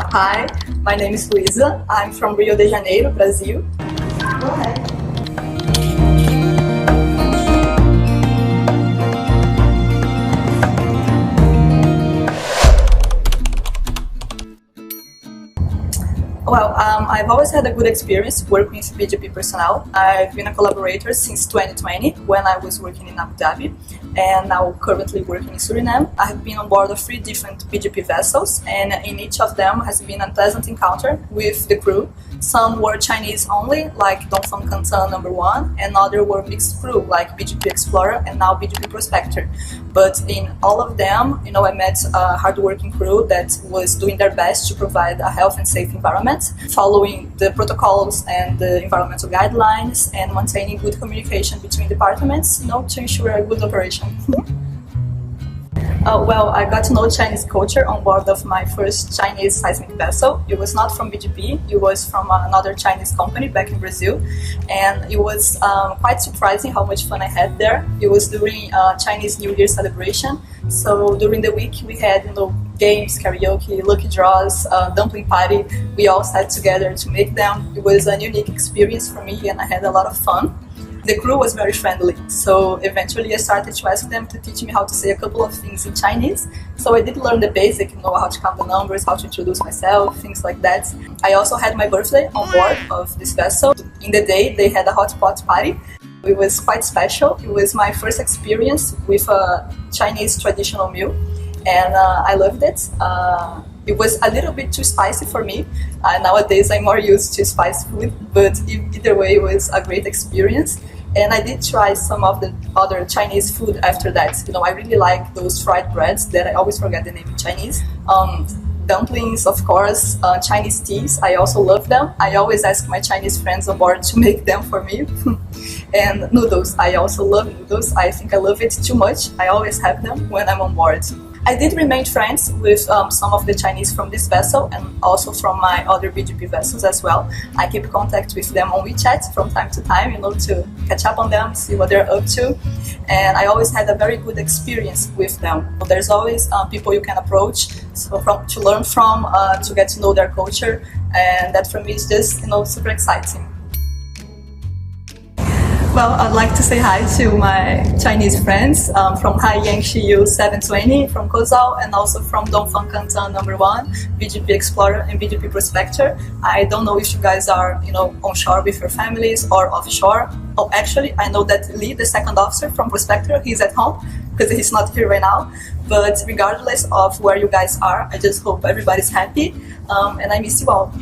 Hi, my name is Luiza. I'm from Rio de Janeiro, Brazil. Go ahead. Well, I've always had a good experience working with BGP personnel. I've been a collaborator since 2020 when I was working in Abu Dhabi, and now currently working in Suriname. I have been on board of 3 different BGP vessels, and in each of them has been a pleasant encounter with the crew. Some were Chinese only, like Dongfang Kantan number 1, and other were mixed crew, like BGP Explorer and now BGP Prospector. But in all of them, I met a hardworking crew that was doing their best to provide a health and safe environment, following the protocols and the environmental guidelines, and maintaining good communication between departments, to ensure a good operation. Well, I got to know Chinese culture on board of my first Chinese seismic vessel. It was not from BGP, it was from another Chinese company back in Brazil. And it was quite surprising how much fun I had there. It was during Chinese New Year celebration. So during the week we had games, karaoke, lucky draws, dumpling party. We all sat together to make them. It was a unique experience for me and I had a lot of fun. The crew was very friendly, so eventually I started to ask them to teach me how to say a couple of things in Chinese. So I did learn the basic, how to count the numbers, how to introduce myself, things like that. I also had my birthday on board of this vessel. In the day, they had a hot pot party. It was quite special. It was my first experience with a Chinese traditional meal, and I loved it. It was a little bit too spicy for me. Nowadays, I'm more used to spicy food, but either way, it was a great experience. And I did try some of the other Chinese food after that. I really like those fried breads that I always forget the name in Chinese. Dumplings, of course, Chinese teas, I also love them. I always ask my Chinese friends on board to make them for me. And noodles, I also love noodles. I think I love it too much. I always have them when I'm on board. I did remain friends with some of the Chinese from this vessel and also from my other BGP vessels as well. I keep contact with them on WeChat from time to time, to catch up on them, see what they're up to. And I always had a very good experience with them. There's always people you can approach to learn from, to get to know their culture, and that for me is just super exciting. Well, I'd like to say hi to my Chinese friends from Haiyang Shiyu 720 from Kozhao, and also from Dongfang Kantan number 1, BGP Explorer and BGP Prospector. I don't know if you guys are onshore with your families or offshore. Oh, actually, I know that Lee, the second officer from Prospector, he's at home because he's not here right now. But regardless of where you guys are, I just hope everybody's happy, and I miss you all.